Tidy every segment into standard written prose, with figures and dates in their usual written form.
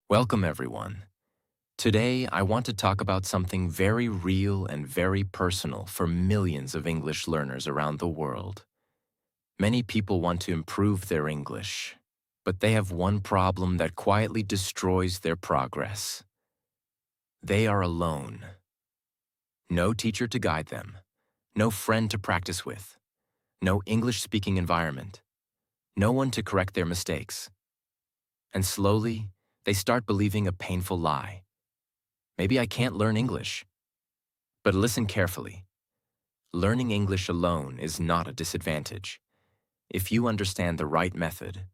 Welcome, everyone. Today, I want to talk about something very real and very personal for millions of English learners around the world. Many people want to improve their English, but they have one problem that quietly destroys their progress. They are alone. No teacher to guide them, no friend to practice with, no English-speaking environment, no one to correct their mistakes. And slowly, they start believing a painful lie. Maybe I can't learn English. But listen carefully. Learning English alone is not a disadvantage. If you understand the right method,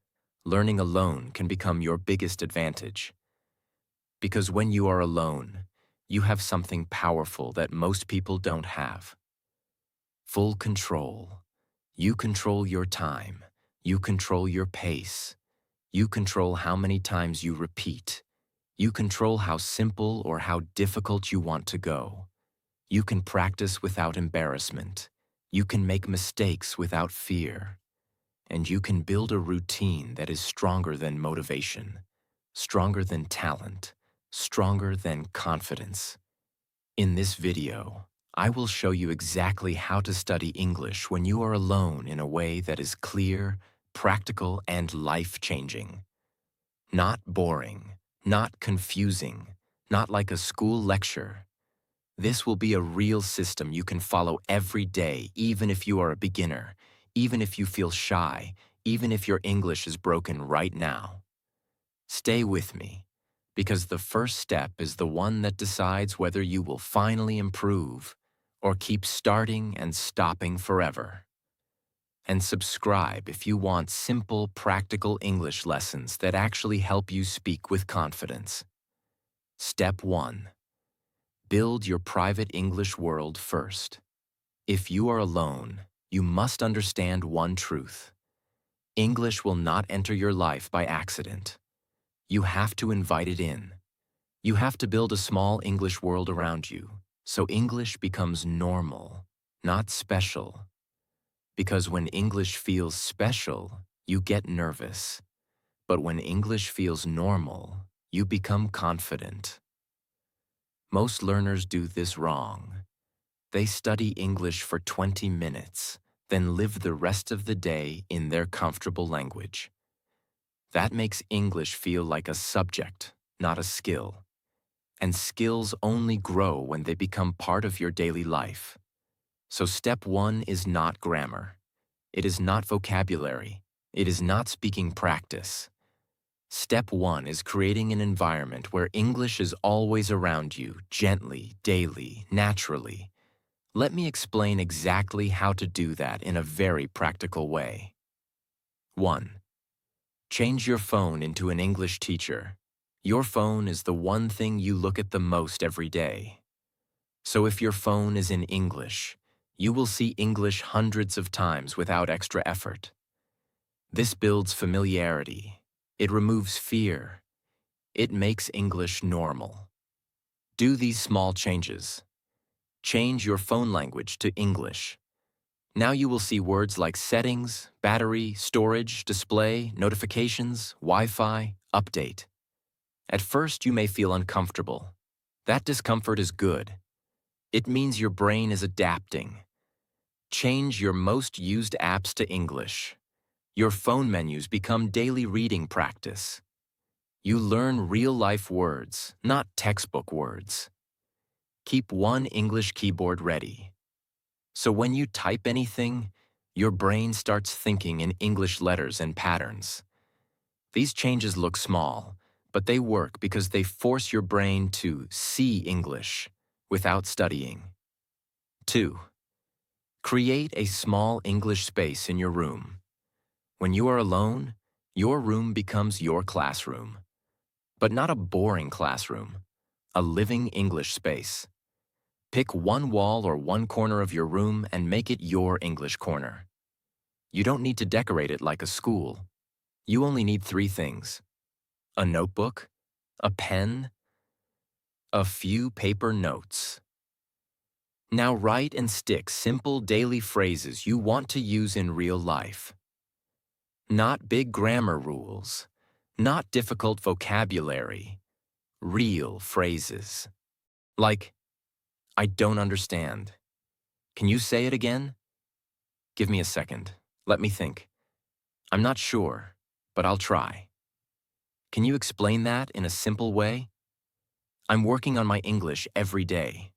learning alone can become your biggest advantage. Because when you are alone, you have something powerful that most people don't have. Full control. You control your time. You control your pace. You control how many times you repeat. You control how simple or how difficult you want to go. You can practice without embarrassment. You can make mistakes without fear. And you can build a routine that is stronger than motivation, stronger than talent, stronger than confidence. In this video, I will show you exactly how to study English when you are alone in a way that is clear, practical, and life-changing. Not boring, not confusing, not like a school lecture. This will be a real system you can follow every day, even if you are a beginner, even if you feel shy, even if your English is broken right now. Stay with me, because the first step is the one that decides whether you will finally improve or keep starting and stopping forever. And subscribe if you want simple, practical English lessons that actually help you speak with confidence. Step 1. Build your private English world first. If you are alone, you must understand one truth. English will not enter your life by accident. You have to invite it in. You have to build a small English world around you, so English becomes normal, not special. Because when English feels special, you get nervous. But when English feels normal, you become confident. Most learners do this wrong. They study English for 20 minutes, then live the rest of the day in their comfortable language. That makes English feel like a subject, not a skill. And skills only grow when they become part of your daily life. So step 1 is not grammar. It is not vocabulary. It is not speaking practice. Step 1 is creating an environment where English is always around you, gently, daily, naturally. Let me explain exactly how to do that in a very practical way. 1. Change your phone into an English teacher. Your phone is the one thing you look at the most every day. So if your phone is in English, you will see English hundreds of times without extra effort. This builds familiarity. It removes fear. It makes English normal. Do these small changes. Change your phone language to English. Now you will see words like settings, battery, storage, display, notifications, Wi-Fi, update. At first, you may feel uncomfortable. That discomfort is good. It means your brain is adapting. Change your most used apps to English. Your phone menus become daily reading practice. You learn real-life words, not textbook words. Keep one English keyboard ready. So when you type anything, your brain starts thinking in English letters and patterns. These changes look small, but they work because they force your brain to see English without studying. 2. Create a small English space in your room. When you are alone, your room becomes your classroom. But not a boring classroom, a living English space. Pick one wall or one corner of your room and make it your English corner. You don't need to decorate it like a school. You only need 3 things: a notebook, a pen, a few paper notes. Now write and stick simple daily phrases you want to use in real life. Not big grammar rules, not difficult vocabulary, real phrases. Like, I don't understand. Can you say it again? Give me a second. Let me think. I'm not sure, but I'll try. Can you explain that in a simple way? I'm working on my English every day.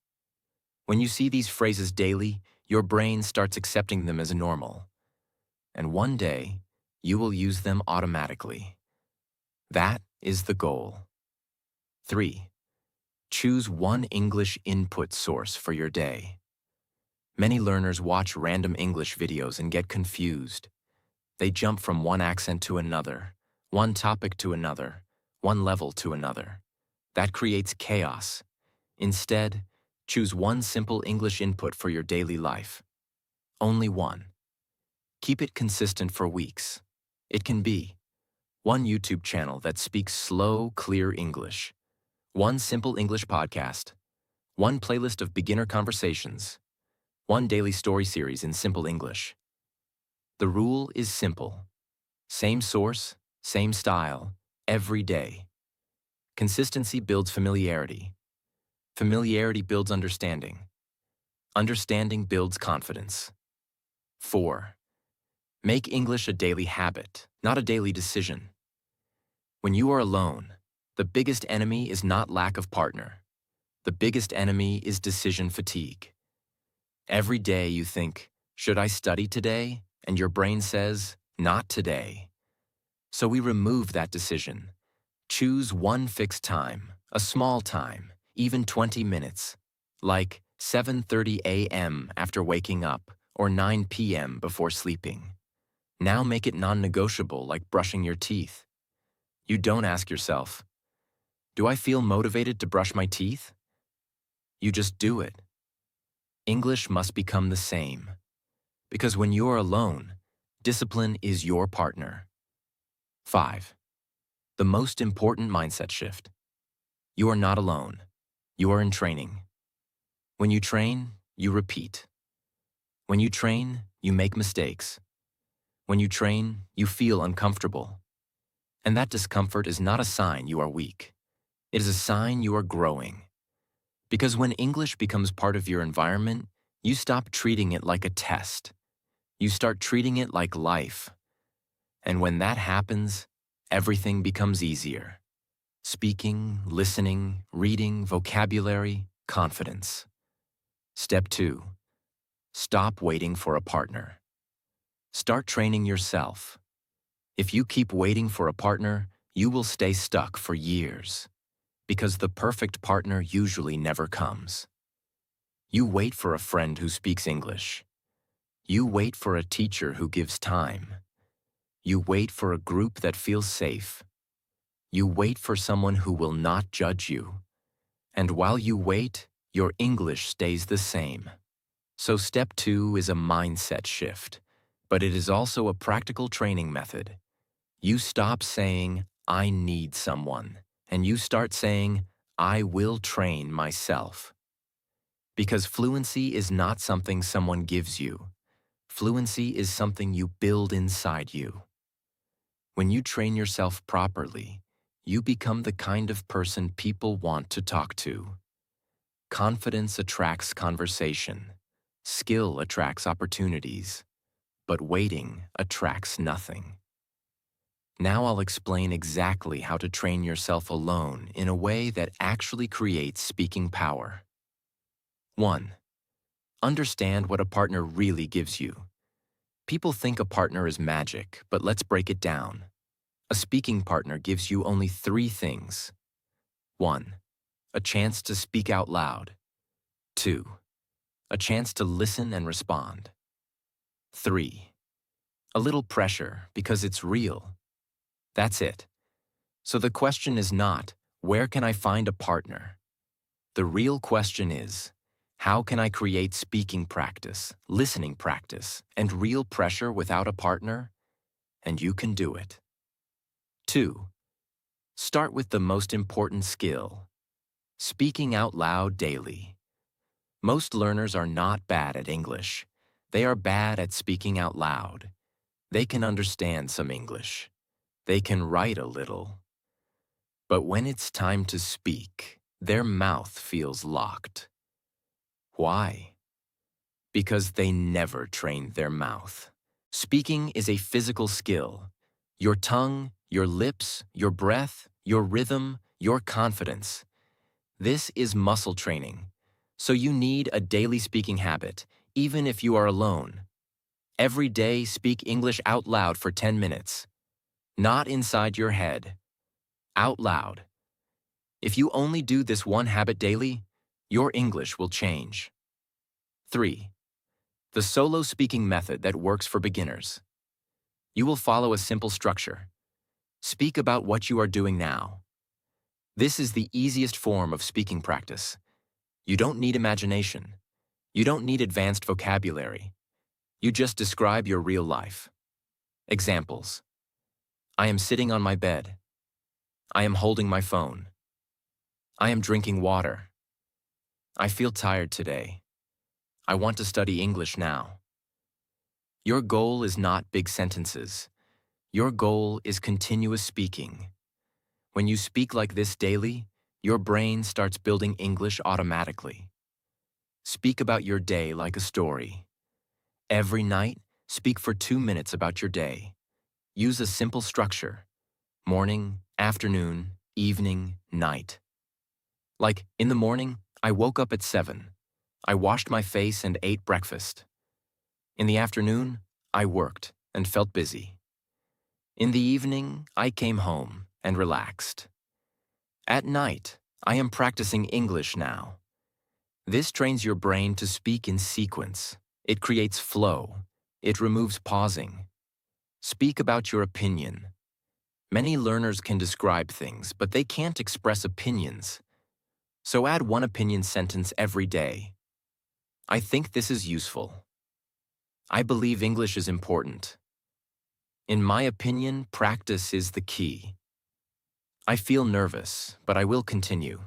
When you see these phrases daily, your brain starts accepting them as normal. And one day, you will use them automatically. That is the goal. 3. Choose one English input source for your day. Many learners watch random English videos and get confused. They jump from one accent to another, one topic to another, one level to another. That creates chaos. Instead, choose one simple English input for your daily life. Only one. Keep it consistent for weeks. It can be one YouTube channel that speaks slow, clear English, one simple English podcast, one playlist of beginner conversations, one daily story series in simple English. The rule is simple. Same source, same style, every day. Consistency builds familiarity. Familiarity builds understanding. Understanding builds confidence. 4. Make English a daily habit, not a daily decision. When you are alone, the biggest enemy is not lack of partner. The biggest enemy is decision fatigue. Every day you think, should I study today? And your brain says, not today. So we remove that decision. Choose one fixed time, a small time, even 20 minutes, like 7:30 a.m. after waking up or 9 p.m. before sleeping. Now make it non-negotiable, like brushing your teeth. You don't ask yourself, do I feel motivated to brush my teeth? You just do it. English must become the same. Because when you are alone, discipline is your partner. 5. The most important mindset shift. You are not alone. You are in training. When you train, you repeat. When you train, you make mistakes. When you train, you feel uncomfortable. And that discomfort is not a sign you are weak. It is a sign you are growing. Because when English becomes part of your environment, you stop treating it like a test. You start treating it like life. And when that happens, everything becomes easier. Speaking, listening, reading, vocabulary, confidence. Step 2. Stop waiting for a partner. Start training yourself. If you keep waiting for a partner, you will stay stuck for years. Because the perfect partner usually never comes. You wait for a friend who speaks English. You wait for a teacher who gives time. You wait for a group that feels safe. You wait for someone who will not judge you. And while you wait, your English stays the same. So step 2 is a mindset shift, but it is also a practical training method. You stop saying, I need someone, and you start saying, I will train myself. Because fluency is not something someone gives you. Fluency is something you build inside you. When you train yourself properly, you become the kind of person people want to talk to. Confidence attracts conversation. Skill attracts opportunities. But waiting attracts nothing. Now I'll explain exactly how to train yourself alone in a way that actually creates speaking power. 1. Understand what a partner really gives you. People think a partner is magic, but let's break it down. A speaking partner gives you only 3 things. 1. A chance to speak out loud. 2. A chance to listen and respond. 3. A little pressure because it's real. That's it. So the question is not, where can I find a partner? The real question is, how can I create speaking practice, listening practice, and real pressure without a partner? And you can do it. 2. Start with the most important skill, speaking out loud daily. Most learners are not bad at English. They are bad at speaking out loud. They can understand some English. They can write a little. But when it's time to speak, their mouth feels locked. Why? Because they never trained their mouth. Speaking is a physical skill. Your tongue, your lips, your breath, your rhythm, your confidence. This is muscle training. So you need a daily speaking habit, even if you are alone. Every day, speak English out loud for 10 minutes. Not inside your head. Out loud. If you only do this one habit daily, your English will change. 3. The solo speaking method that works for beginners. You will follow a simple structure. Speak about what you are doing now. This is the easiest form of speaking practice. You don't need imagination. You don't need advanced vocabulary. You just describe your real life. Examples. I am sitting on my bed. I am holding my phone. I am drinking water. I feel tired today. I want to study English now. Your goal is not big sentences. Your goal is continuous speaking. When you speak like this daily, your brain starts building English automatically. Speak about your day like a story. Every night, speak for 2 minutes about your day. Use a simple structure: morning, afternoon, evening, night. Like, in the morning, I woke up at 7. I washed my face and ate breakfast. In the afternoon, I worked and felt busy. In the evening, I came home and relaxed. At night, I am practicing English now. This trains your brain to speak in sequence. It creates flow. It removes pausing. Speak about your opinion. Many learners can describe things, but they can't express opinions. So add one opinion sentence every day. I think this is useful. I believe English is important. In my opinion, practice is the key. I feel nervous, but I will continue.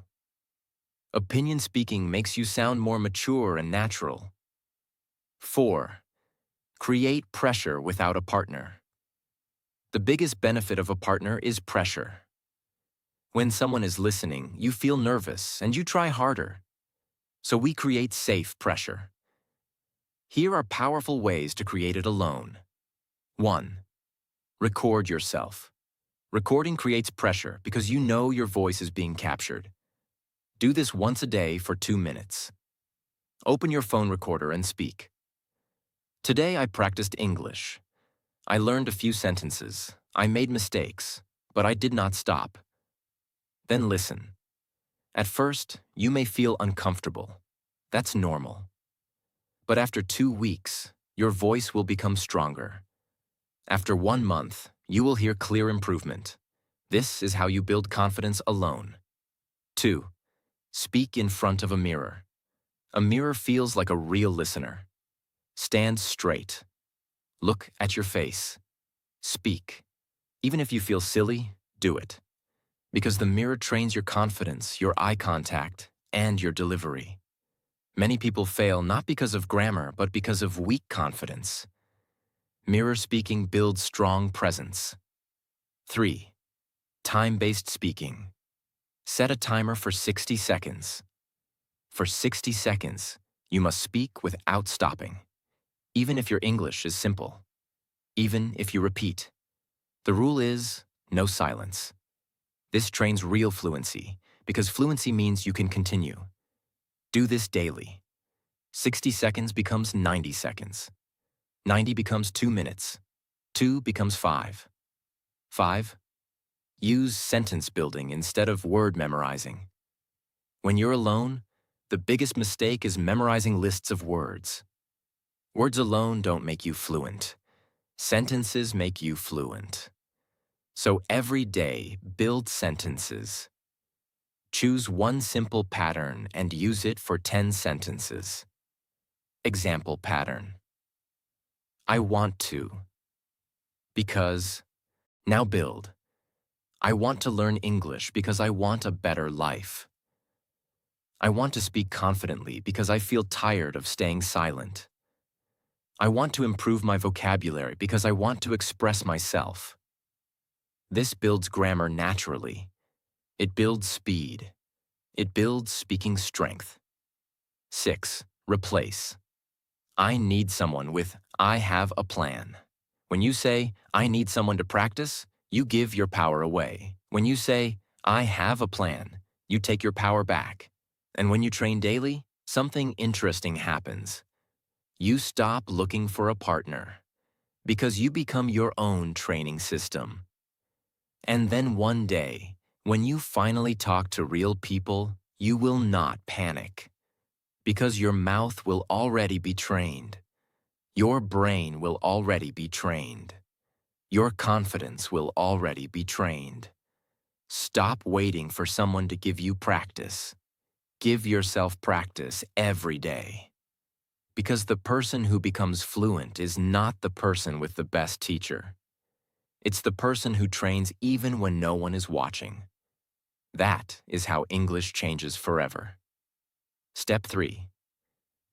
Opinion speaking makes you sound more mature and natural. 4. Create pressure without a partner. The biggest benefit of a partner is pressure. When someone is listening, you feel nervous and you try harder. So we create safe pressure. Here are powerful ways to create it alone. 1. Record yourself. Recording creates pressure because you know your voice is being captured. Do this once a day for 2 minutes. Open your phone recorder and speak. Today I practiced English. I learned a few sentences. I made mistakes, but I did not stop. Then listen. At first, you may feel uncomfortable. That's normal. But after 2 weeks, your voice will become stronger. After 1 month, you will hear clear improvement. This is how you build confidence alone. 2. Speak in front of a mirror. A mirror feels like a real listener. Stand straight. Look at your face. Speak. Even if you feel silly, do it. Because the mirror trains your confidence, your eye contact, and your delivery. Many people fail not because of grammar, but because of weak confidence. Mirror speaking builds strong presence. 3. Time-based speaking. Set a timer for 60 seconds. For 60 seconds, you must speak without stopping. Even if your English is simple. Even if you repeat. The rule is no silence. This trains real fluency, because fluency means you can continue. Do this daily. 60 seconds becomes 90 seconds. 90 becomes 2 minutes. 2 becomes 5. 5. Use sentence building instead of word memorizing. When you're alone, the biggest mistake is memorizing lists of words. Words alone don't make you fluent. Sentences make you fluent. So every day, build sentences. Choose one simple pattern and use it for 10 sentences. Example pattern. I want to. Because. Now build. I want to learn English because I want a better life. I want to speak confidently because I feel tired of staying silent. I want to improve my vocabulary because I want to express myself. This builds grammar naturally. It builds speed. It builds speaking strength. 6. Replace. I need someone with I have a plan. When you say, I need someone to practice, you give your power away. When you say, I have a plan, you take your power back. And when you train daily, something interesting happens. You stop looking for a partner because you become your own training system. And then one day, when you finally talk to real people, you will not panic because your mouth will already be trained. Your brain will already be trained. Your confidence will already be trained. Stop waiting for someone to give you practice. Give yourself practice every day. Because the person who becomes fluent is not the person with the best teacher. It's the person who trains even when no one is watching. That is how English changes forever. Step 3.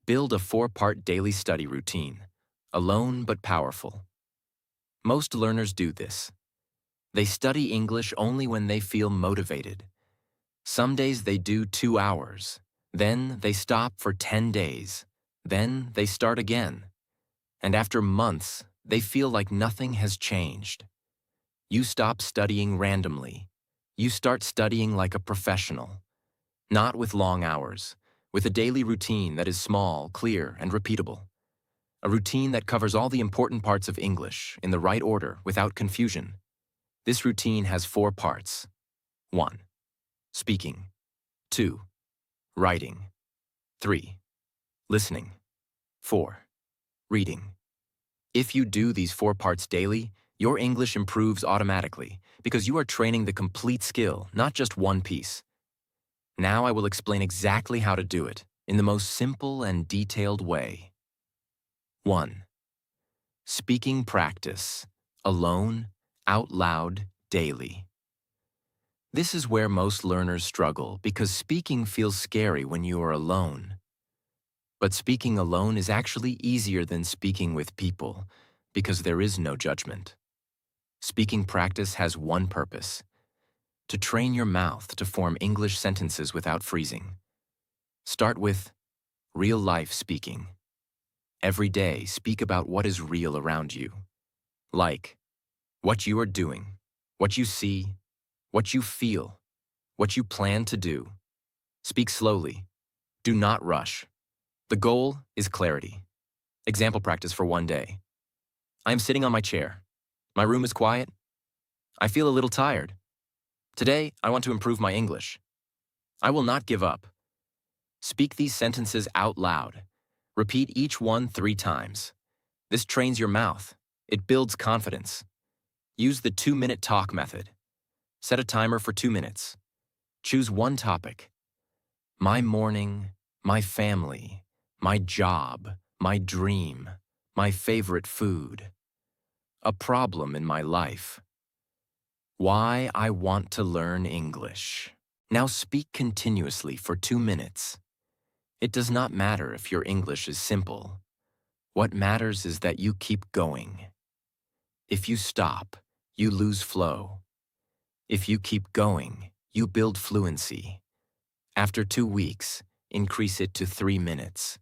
Build a 4-part daily study routine, alone but powerful. Most learners do this. They study English only when they feel motivated. Some days they do 2 hours. Then they stop for 10 days. Then they start again. And after months, they feel like nothing has changed. You stop studying randomly. You start studying like a professional. Not with long hours, with a daily routine that is small, clear, and repeatable. A routine that covers all the important parts of English in the right order without confusion. This routine has 4 parts. 1. Speaking. 2. Writing. 3. Listening. 4. Reading. If you do these 4 parts daily, your English improves automatically because you are training the complete skill, not just one piece. Now I will explain exactly how to do it in the most simple and detailed way. 1. Speaking practice. Alone, out loud, daily. This is where most learners struggle because speaking feels scary when you are alone. But speaking alone is actually easier than speaking with people because there is no judgment. Speaking practice has one purpose: to train your mouth to form English sentences without freezing. Start with real-life speaking. Every day, speak about what is real around you, like what you are doing, what you see, what you feel, what you plan to do. Speak slowly. Do not rush. The goal is clarity. Example practice for one day. I am sitting on my chair. My room is quiet. I feel a little tired. Today, I want to improve my English. I will not give up. Speak these sentences out loud. Repeat each one 3 times. This trains your mouth. It builds confidence. Use the 2-minute talk method. Set a timer for 2 minutes. Choose one topic. My morning, my family, my job, my dream, my favorite food. A problem in my life. Why I want to learn English. Now speak continuously for 2 minutes. It does not matter if your English is simple. What matters is that you keep going. If you stop, you lose flow. If you keep going, you build fluency. After 2 weeks, increase it to 3 minutes.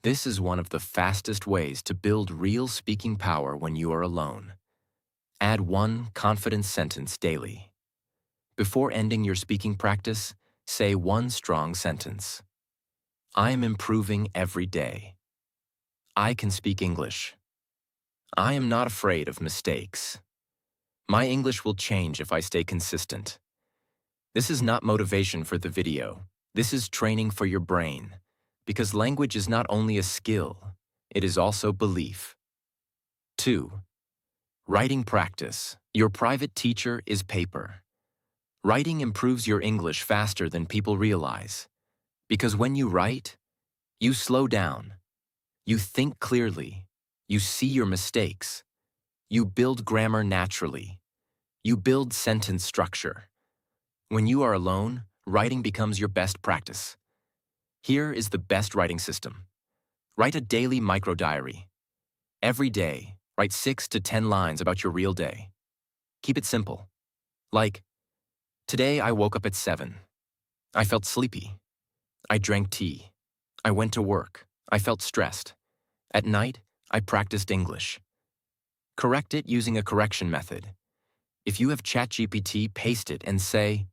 This is one of the fastest ways to build real speaking power when you are alone. Add 1 confident sentence daily. Before ending your speaking practice, say 1 strong sentence. I am improving every day. I can speak English. I am not afraid of mistakes. My English will change if I stay consistent. This is not motivation for the video. This is training for your brain. Because language is not only a skill, it is also belief. 2. Writing practice. Your private teacher is paper. Writing improves your English faster than people realize. Because when you write, you slow down. You think clearly. You see your mistakes. You build grammar naturally. You build sentence structure. When you are alone, writing becomes your best practice. Here is the best writing system. Write a daily micro-diary. Every day, write 6 to 10 lines about your real day. Keep it simple. Like, Today I woke up at 7. I felt sleepy. I drank tea. I went to work. I felt stressed. At night, I practiced English. Correct it using a correction method. If you have ChatGPT, paste it and say,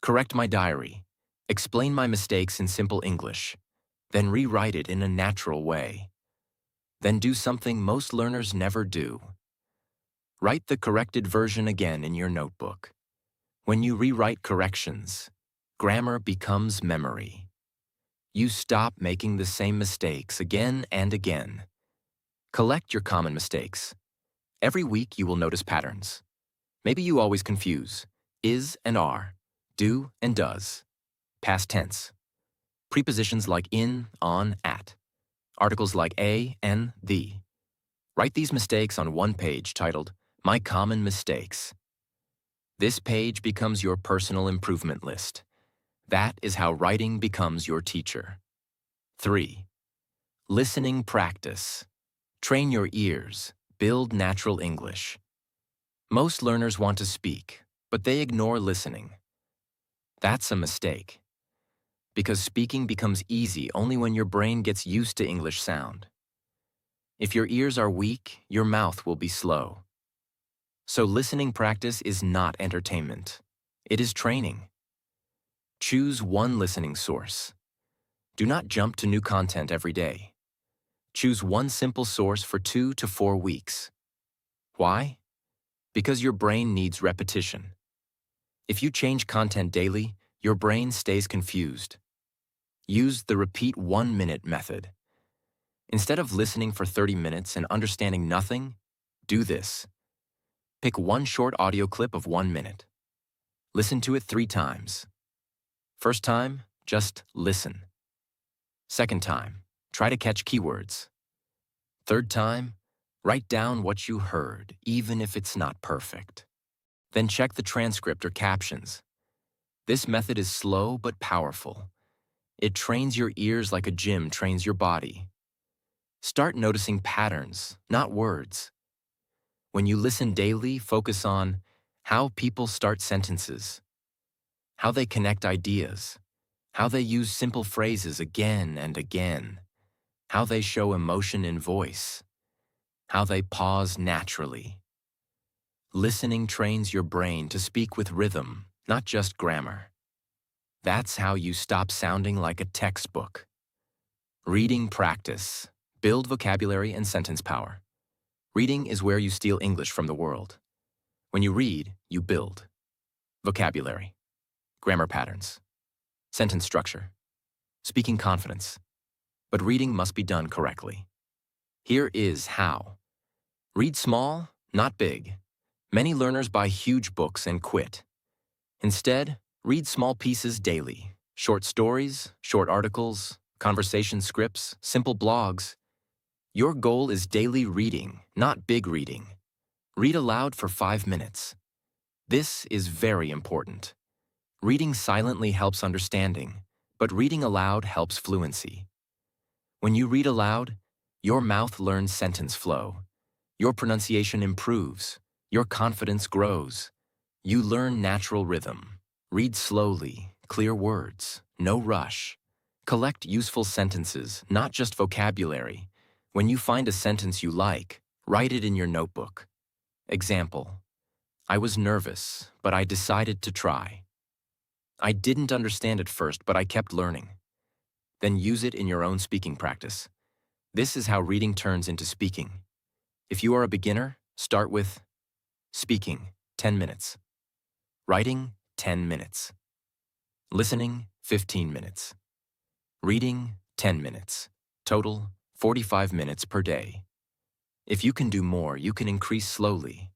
"Correct my diary. Explain my mistakes in simple English." Then rewrite it in a natural way. Then do something most learners never do. Write the corrected version again in your notebook. When you rewrite corrections, grammar becomes memory. You stop making the same mistakes again and again. Collect your common mistakes. Every week you will notice patterns. Maybe you always confuse is and are, do and does, past tense, prepositions like in, on, at, articles like a, and the. Write these mistakes on one page titled My Common Mistakes. This page becomes your personal improvement list. That is how writing becomes your teacher. 3. Listening practice. Train your ears. Build natural English. Most learners want to speak, but they ignore listening. That's a mistake, because speaking becomes easy only when your brain gets used to English sound. If your ears are weak, your mouth will be slow. So listening practice is not entertainment. It is training. Choose one listening source. Do not jump to new content every day. Choose one simple source for 2 to 4 weeks. Why? Because your brain needs repetition. If you change content daily, your brain stays confused. Use the repeat 1-minute method. Instead of listening for 30 minutes and understanding nothing, do this. Pick one short audio clip of 1 minute. Listen to it 3 times. First time, just listen. Second time, try to catch keywords. Third time, write down what you heard, even if it's not perfect. Then check the transcript or captions. This method is slow but powerful. It trains your ears like a gym trains your body. Start noticing patterns, not words. When you listen daily, focus on how people start sentences, how they connect ideas, how they use simple phrases again and again, how they show emotion in voice, how they pause naturally. Listening trains your brain to speak with rhythm, not just grammar. That's how you stop sounding like a textbook. Reading practice. Build vocabulary and sentence power. Reading is where you steal English from the world. When you read, you build. Vocabulary. Grammar patterns. Sentence structure. Speaking confidence. But reading must be done correctly. Here is how. Read small, not big. Many learners buy huge books and quit. Instead, read small pieces daily. Short stories, short articles, conversation scripts, simple blogs. Your goal is daily reading, not big reading. Read aloud for 5 minutes. This is very important. Reading silently helps understanding, but reading aloud helps fluency. When you read aloud, your mouth learns sentence flow. Your pronunciation improves. Your confidence grows. You learn natural rhythm. Read slowly, clear words, no rush. Collect useful sentences, not just vocabulary. When you find a sentence you like, write it in your notebook. Example: I was nervous, but I decided to try. I didn't understand at first, but I kept learning. Then use it in your own speaking practice. This is how reading turns into speaking. If you are a beginner, start with speaking, 10 minutes. Writing, 10 minutes. Listening, 15 minutes. Reading, 10 minutes. Total, 45 minutes per day. If you can do more, you can increase slowly.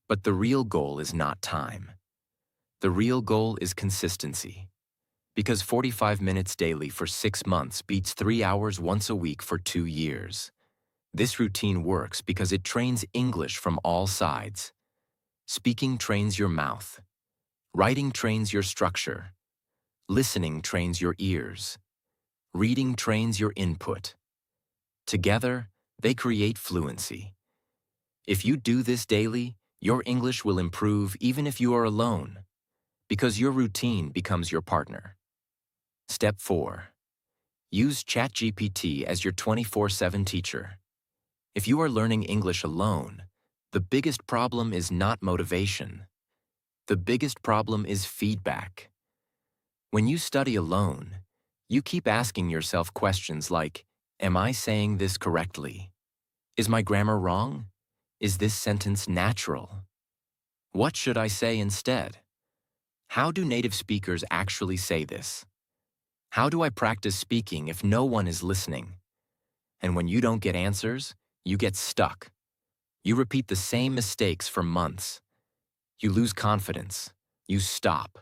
But the real goal is not time. The real goal is consistency. Because 45 minutes daily for 6 months beats 3 hours once a week for 2 years. This routine works because it trains English from all sides. Speaking trains your mouth. Writing trains your structure. Listening trains your ears. Reading trains your input. Together, they create fluency. If you do this daily, your English will improve even if you are alone. because your routine becomes your partner. Step 4. Use ChatGPT as your 24/7 teacher. If you are learning English alone, the biggest problem is not motivation. The biggest problem is feedback. When you study alone, you keep asking yourself questions like, am I saying this correctly? Is my grammar wrong? Is this sentence natural? What should I say instead? How do native speakers actually say this? How do I practice speaking if no one is listening? And when you don't get answers, you get stuck. You repeat the same mistakes for months. You lose confidence. You stop.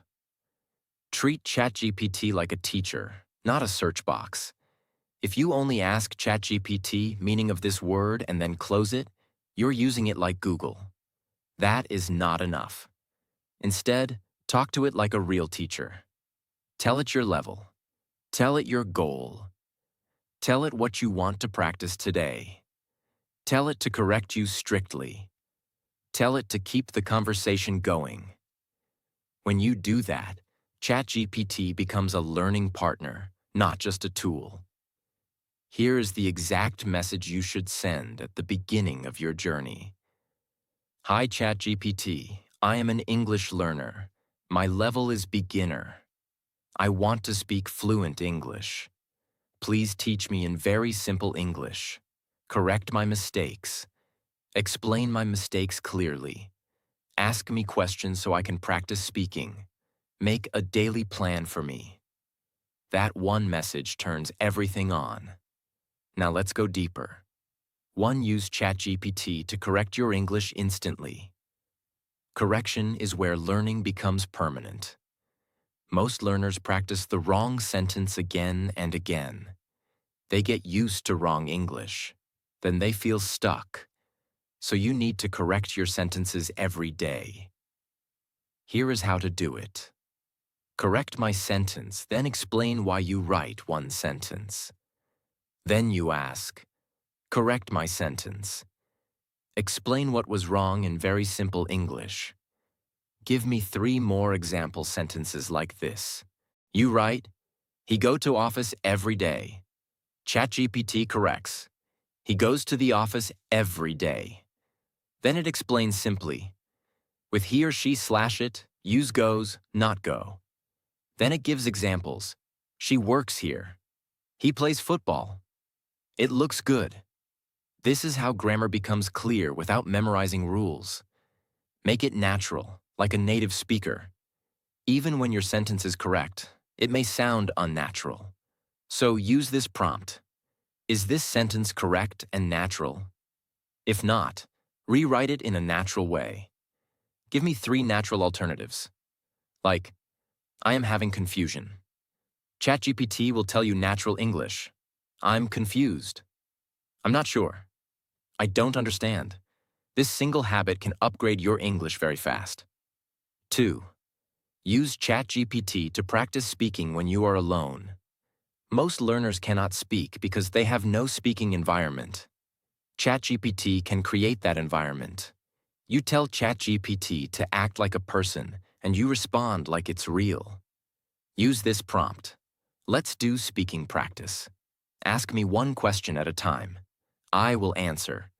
Treat ChatGPT like a teacher, not a search box. If you only ask ChatGPT meaning of this word and then close it, you're using it like Google. That is not enough. Instead, talk to it like a real teacher. Tell it your level. Tell it your goal. Tell it what you want to practice today. Tell it to correct you strictly. Tell it to keep the conversation going. When you do that, ChatGPT becomes a learning partner, not just a tool. Here is the exact message you should send at the beginning of your journey. Hi ChatGPT, I am an English learner. My level is beginner. I want to speak fluent English. Please teach me in very simple English. Correct my mistakes. Explain my mistakes clearly. Ask me questions so I can practice speaking. Make a daily plan for me. That one message turns everything on. Now let's go deeper. 1. Use ChatGPT to correct your English instantly. Correction is where learning becomes permanent. Most learners practice the wrong sentence again and again. They get used to wrong English. Then they feel stuck. So you need to correct your sentences every day. Here is how to do it. Correct my sentence, then explain why you write one sentence. Then you ask, correct my sentence. Explain what was wrong in very simple English. Give me 3 more example sentences like this. You write, he go to office every day. ChatGPT corrects, he goes to the office every day. Then it explains simply. With he or she slash it, use goes, not go. Then it gives examples. She works here. He plays football. It looks good. This is how grammar becomes clear without memorizing rules. Make it natural, like a native speaker. Even when your sentence is correct, it may sound unnatural. So use this prompt. Is this sentence correct and natural? If not, rewrite it in a natural way. Give me 3 natural alternatives. Like, I am having confusion. ChatGPT will tell you natural English. I'm confused. I'm not sure. I don't understand. This single habit can upgrade your English very fast. 2. Use ChatGPT to practice speaking when you are alone. Most learners cannot speak because they have no speaking environment. ChatGPT can create that environment. You tell ChatGPT to act like a person, and you respond like it's real. Use this prompt. Let's do speaking practice. Ask me 1 question at a time. I will answer.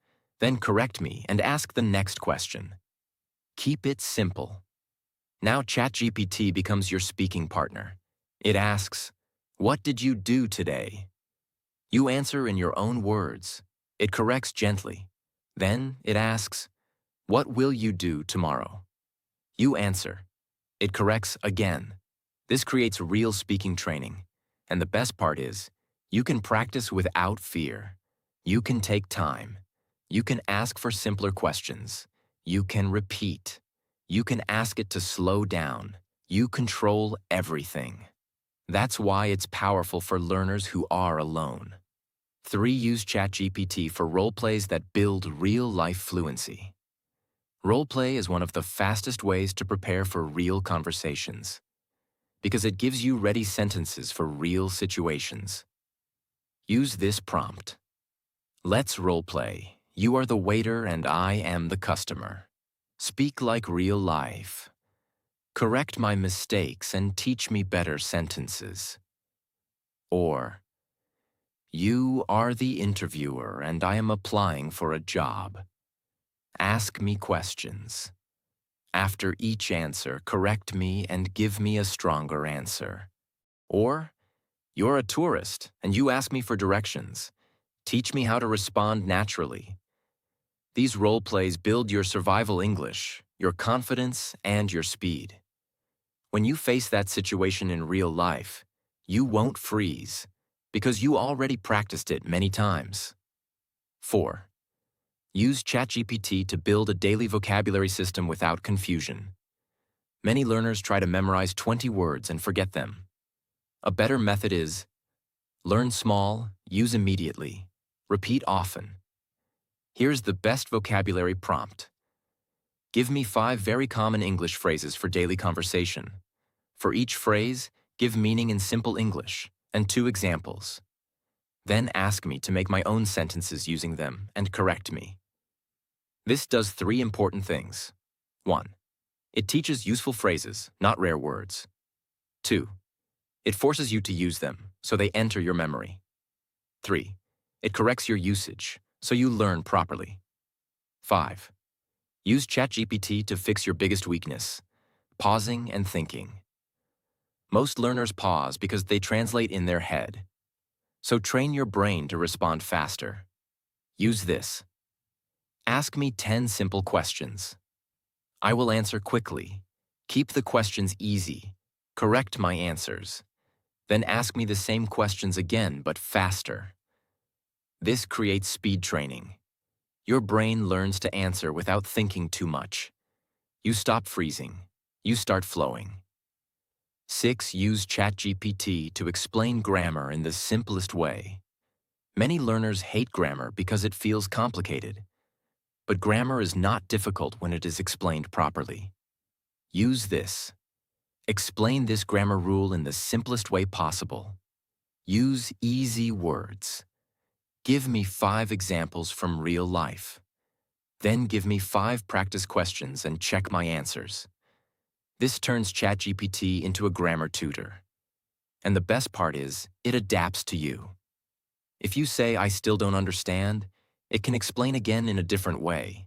Then correct me and ask the next question. Keep it simple. Now ChatGPT becomes your speaking partner. It asks, what did you do today? You answer in your own words. It corrects gently. Then it asks, what will you do tomorrow? You answer. It corrects again. This creates real speaking training. And the best part is, you can practice without fear. You can take time. You can ask for simpler questions. You can repeat. You can ask it to slow down. You control everything. That's why it's powerful for learners who are alone. 3. Use ChatGPT for role plays that build real-life fluency. Roleplay is one of the fastest ways to prepare for real conversations because it gives you ready sentences for real situations. Use this prompt. Let's roleplay. You are the waiter and I am the customer. Speak like real life. Correct my mistakes and teach me better sentences. Or, you are the interviewer and I am applying for a job. Ask me questions. After each answer, correct me and give me a stronger answer. Or, you're a tourist and you ask me for directions. Teach me how to respond naturally. These role plays build your survival English, your confidence, and your speed. When you face that situation in real life, you won't freeze because you already practiced it many times. 4. Use ChatGPT to build a daily vocabulary system without confusion. Many learners try to memorize 20 words and forget them. A better method is learn small, use immediately, repeat often. Here's the best vocabulary prompt. Give me 5 very common English phrases for daily conversation. For each phrase, give meaning in simple English and 2 examples. Then ask me to make my own sentences using them and correct me. This does 3 important things. 1. It teaches useful phrases, not rare words. 2. It forces you to use them, so they enter your memory. 3. It corrects your usage, so you learn properly. 5. Use ChatGPT to fix your biggest weakness, pausing and thinking. Most learners pause because they translate in their head. So train your brain to respond faster. Use this. Ask me 10 simple questions. I will answer quickly. Keep the questions easy. Correct my answers. Then ask me the same questions again, but faster. This creates speed training. Your brain learns to answer without thinking too much. You stop freezing. You start flowing. 6. Use ChatGPT to explain grammar in the simplest way. Many learners hate grammar because it feels complicated. But grammar is not difficult when it is explained properly. Use this. Explain this grammar rule in the simplest way possible. Use easy words. Give me 5 examples from real life. Then give me 5 practice questions and check my answers. This turns ChatGPT into a grammar tutor. And the best part is, it adapts to you. If you say, I still don't understand, it can explain again in a different way.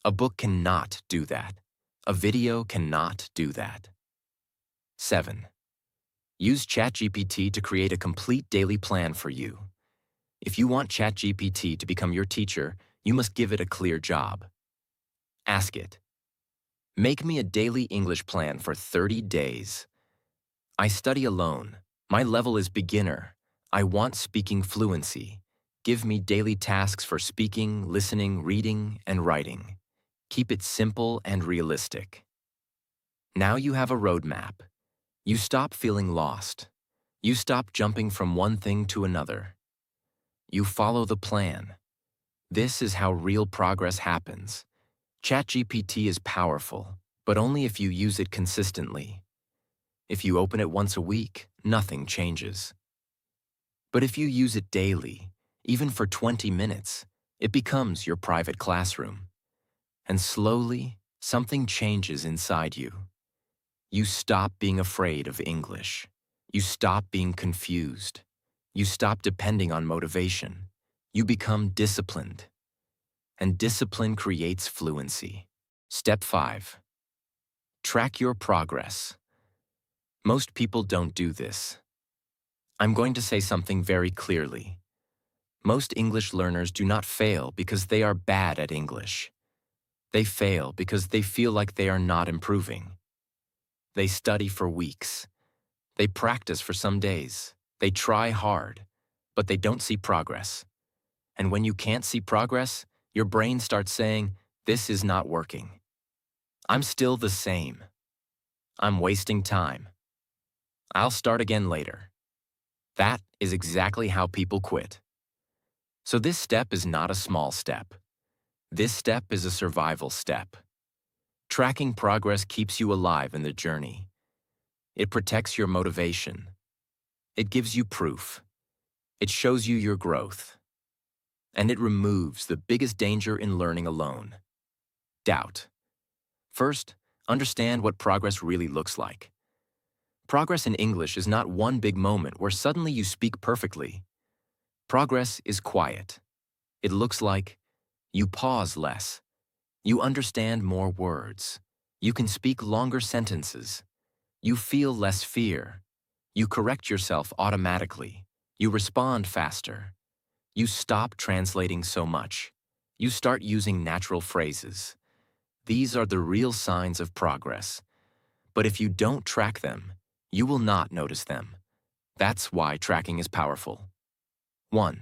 A book cannot do that. A video cannot do that. 7. Use ChatGPT to create a complete daily plan for you. If you want ChatGPT to become your teacher, you must give it a clear job. Ask it. Make me a daily English plan for 30 days. I study alone. My level is beginner. I want speaking fluency. Give me daily tasks for speaking, listening, reading, and writing. Keep it simple and realistic. Now you have a roadmap. You stop feeling lost. You stop jumping from one thing to another. You follow the plan. This is how real progress happens. ChatGPT is powerful, but only if you use it consistently. If you open it once a week, nothing changes. But if you use it daily, even for 20 minutes, it becomes your private classroom. And slowly, something changes inside you. You stop being afraid of English. You stop being confused. You stop depending on motivation. You become disciplined. And discipline creates fluency. Step 5. Track your progress. Most people don't do this. I'm going to say something very clearly. Most English learners do not fail because they are bad at English. They fail because they feel like they are not improving. They study for weeks. They practice for some days. They try hard, but they don't see progress. And when you can't see progress, your brain starts saying, this is not working. I'm still the same. I'm wasting time. I'll start again later. That is exactly how people quit. So this step is not a small step. This step is a survival step. Tracking progress keeps you alive in the journey. It protects your motivation. It gives you proof. It shows you your growth. And it removes the biggest danger in learning alone: doubt. First, understand what progress really looks like. Progress in English is not one big moment where suddenly you speak perfectly. Progress is quiet. It looks like you pause less. You understand more words. You can speak longer sentences. You feel less fear. You correct yourself automatically. You respond faster. You stop translating so much. You start using natural phrases. These are the real signs of progress. But if you don't track them, you will not notice them. That's why tracking is powerful. 1.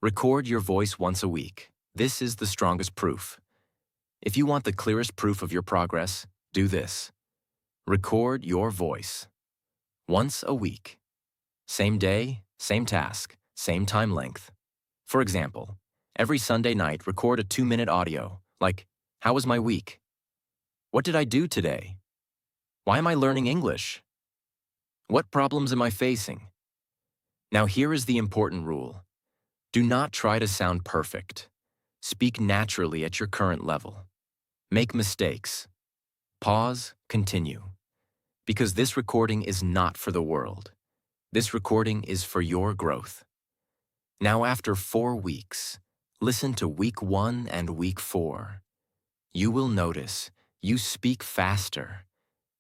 Record your voice once a week. This is the strongest proof. If you want the clearest proof of your progress, do this. Record your voice. Once a week. Same day, same task, same time length. For example, every Sunday night record a 2-minute audio, like, how was my week? What did I do today? Why am I learning English? What problems am I facing? Now here is the important rule. Do not try to sound perfect. Speak naturally at your current level. Make mistakes. Pause, continue. Because this recording is not for the world. This recording is for your growth. Now after 4 weeks, listen to week 1 and week 4. You will notice you speak faster.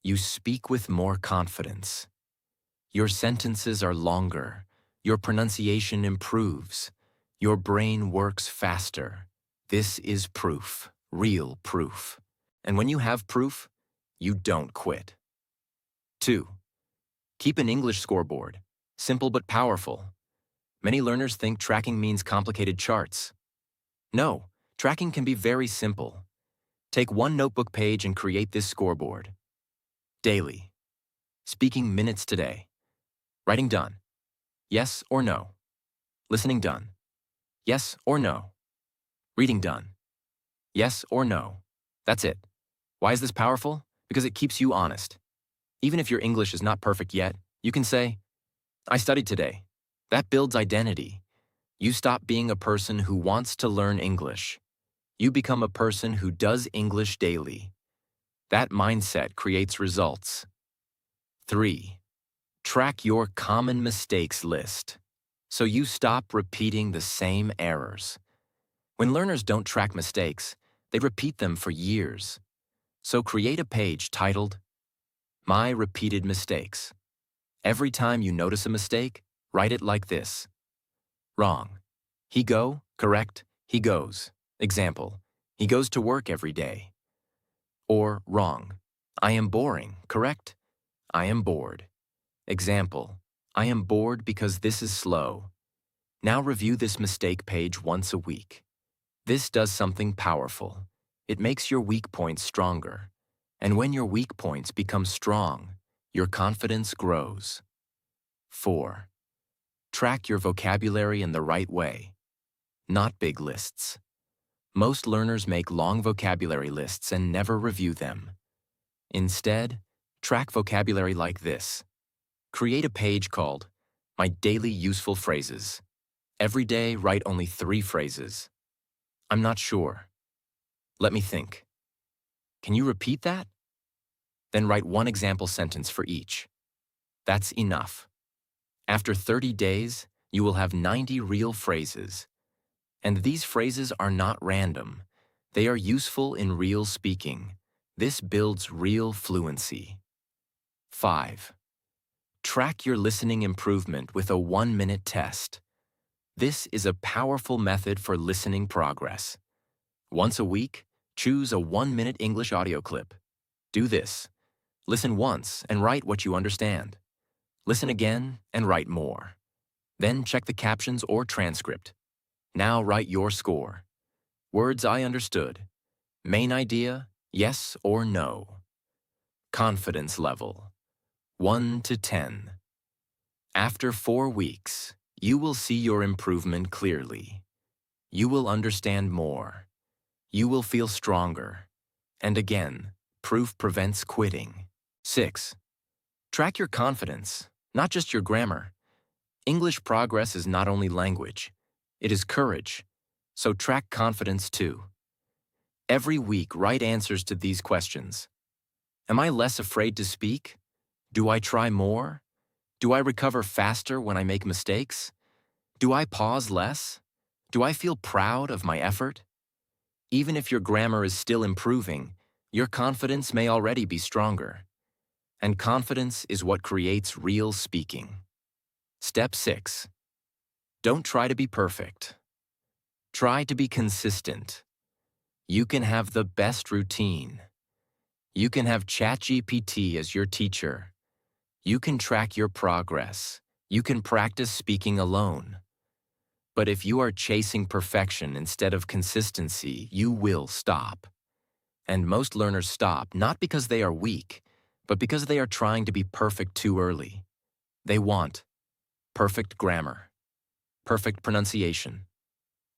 You speak with more confidence. Your sentences are longer. Your pronunciation improves. Your brain works faster. This is proof, real proof. And when you have proof, you don't quit. 2. Keep an English scoreboard. Simple but powerful. Many learners think tracking means complicated charts. No, tracking can be very simple. Take one notebook page and create this scoreboard. Daily. Speaking minutes today. Writing done. Yes or no. Listening done. Yes or no. Reading done. Yes or no. That's it. Why is this powerful? Because it keeps you honest. Even if your English is not perfect yet, you can say, I studied today. That builds identity. You stop being a person who wants to learn English. You become a person who does English daily. That mindset creates results. 3. Track your common mistakes list, so you stop repeating the same errors. When learners don't track mistakes, they repeat them for years. So create a page titled, My Repeated Mistakes. Every time you notice a mistake, write it like this. Wrong. He go, correct, he goes. Example, he goes to work every day. Or wrong. I am boring, correct? I am bored. Example, I am bored because this is slow. Now review this mistake page once a week. This does something powerful. It makes your weak points stronger. And when your weak points become strong, your confidence grows. 4. Track your vocabulary in the right way. Not big lists. Most learners make long vocabulary lists and never review them. Instead, track vocabulary like this. Create a page called My Daily Useful Phrases. Every day, write only 3 phrases. I'm not sure. Let me think. Can you repeat that? Then write one example sentence for each. That's enough. After 30 days, you will have 90 real phrases. And these phrases are not random. They are useful in real speaking. This builds real fluency. 5. Track your listening improvement with a 1-minute test. This is a powerful method for listening progress. Once a week, choose a 1-minute English audio clip. Do this. Listen once and write what you understand. Listen again and write more. Then check the captions or transcript. Now write your score. Words I understood. Main idea, yes or no. Confidence level, 1 to 10. After 4 weeks, you will see your improvement clearly. You will understand more. You will feel stronger. And again, proof prevents quitting. 6. Track your confidence, not just your grammar. English progress is not only language, it is courage. So track confidence too. Every week, write answers to these questions. Am I less afraid to speak? Do I try more? Do I recover faster when I make mistakes? Do I pause less? Do I feel proud of my effort? Even if your grammar is still improving, your confidence may already be stronger. And confidence is what creates real speaking. Step 6. Don't try to be perfect. Try to be consistent. You can have the best routine. You can have ChatGPT as your teacher. You can track your progress. You can practice speaking alone. But if you are chasing perfection instead of consistency, you will stop. And most learners stop not because they are weak, but because they are trying to be perfect too early. They want perfect grammar, perfect pronunciation,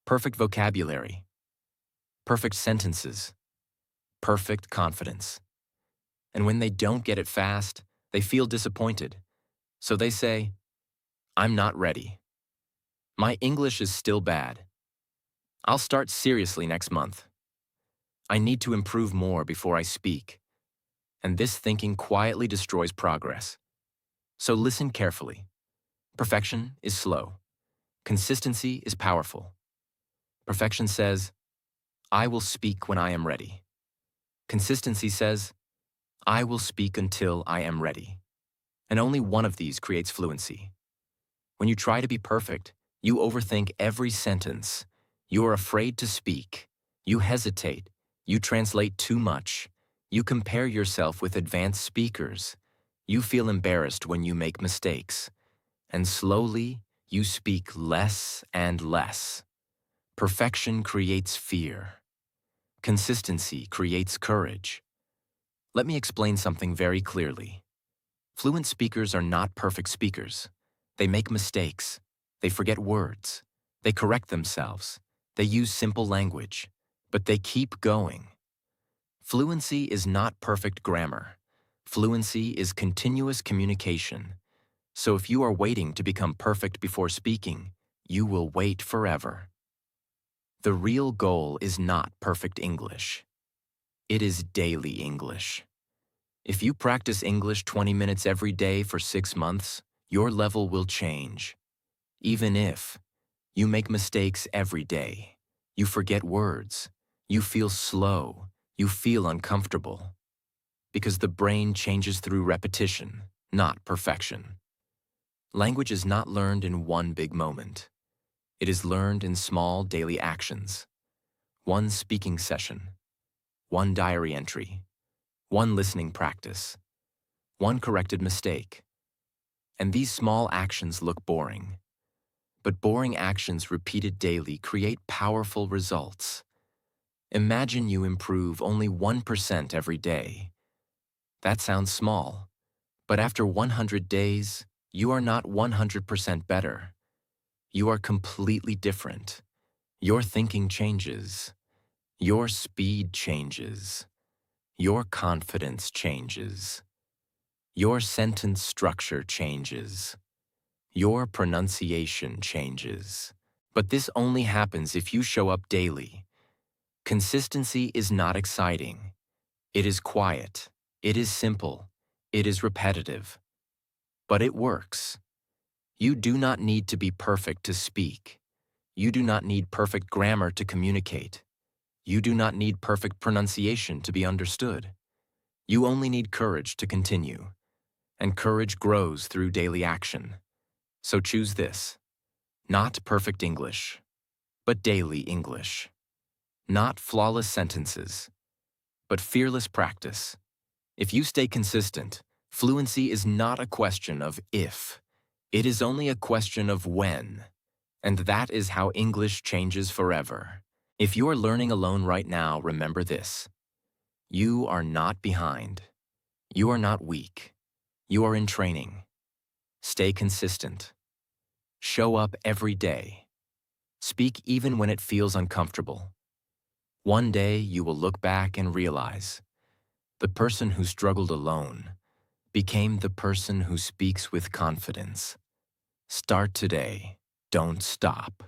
perfect vocabulary, perfect sentences, perfect confidence. And when they don't get it fast, they feel disappointed. So they say, I'm not ready. My English is still bad. I'll start seriously next month. I need to improve more before I speak. And this thinking quietly destroys progress. So listen carefully. Perfection is slow. Consistency is powerful. Perfection says, I will speak when I am ready. Consistency says, I will speak until I am ready. And only one of these creates fluency. When you try to be perfect, you overthink every sentence. You are afraid to speak. You hesitate. You translate too much. You compare yourself with advanced speakers. You feel embarrassed when you make mistakes. And slowly, you speak less and less. Perfection creates fear. Consistency creates courage. Let me explain something very clearly. Fluent speakers are not perfect speakers. They make mistakes. They forget words. They correct themselves. They use simple language. But they keep going. Fluency is not perfect grammar. Fluency is continuous communication. So if you are waiting to become perfect before speaking, you will wait forever. The real goal is not perfect English. It is daily English. If you practice English 20 minutes every day for 6 months, your level will change. Even if you make mistakes every day, you forget words, you feel slow, you feel uncomfortable. Because the brain changes through repetition, not perfection. Language is not learned in one big moment. It is learned in small daily actions. One speaking session, one diary entry, one listening practice, one corrected mistake. And these small actions look boring. But boring actions repeated daily create powerful results. Imagine you improve only 1% every day. That sounds small, but after 100 days, you are not 100% better. You are completely different. Your thinking changes. Your speed changes. Your confidence changes. Your sentence structure changes. Your pronunciation changes. But this only happens if you show up daily. Consistency is not exciting. It is quiet. It is simple. It is repetitive. But it works. You do not need to be perfect to speak. You do not need perfect grammar to communicate. You do not need perfect pronunciation to be understood. You only need courage to continue. And courage grows through daily action. So choose this. Not perfect English, but daily English. Not flawless sentences, but fearless practice. If you stay consistent, fluency is not a question of if. It is only a question of when. And that is how English changes forever. If you are learning alone right now, remember this. You are not behind. You are not weak. You are in training. Stay consistent. Show up every day. Speak even when it feels uncomfortable. One day you will look back and realize the person who struggled alone became the person who speaks with confidence. Start today. Don't stop.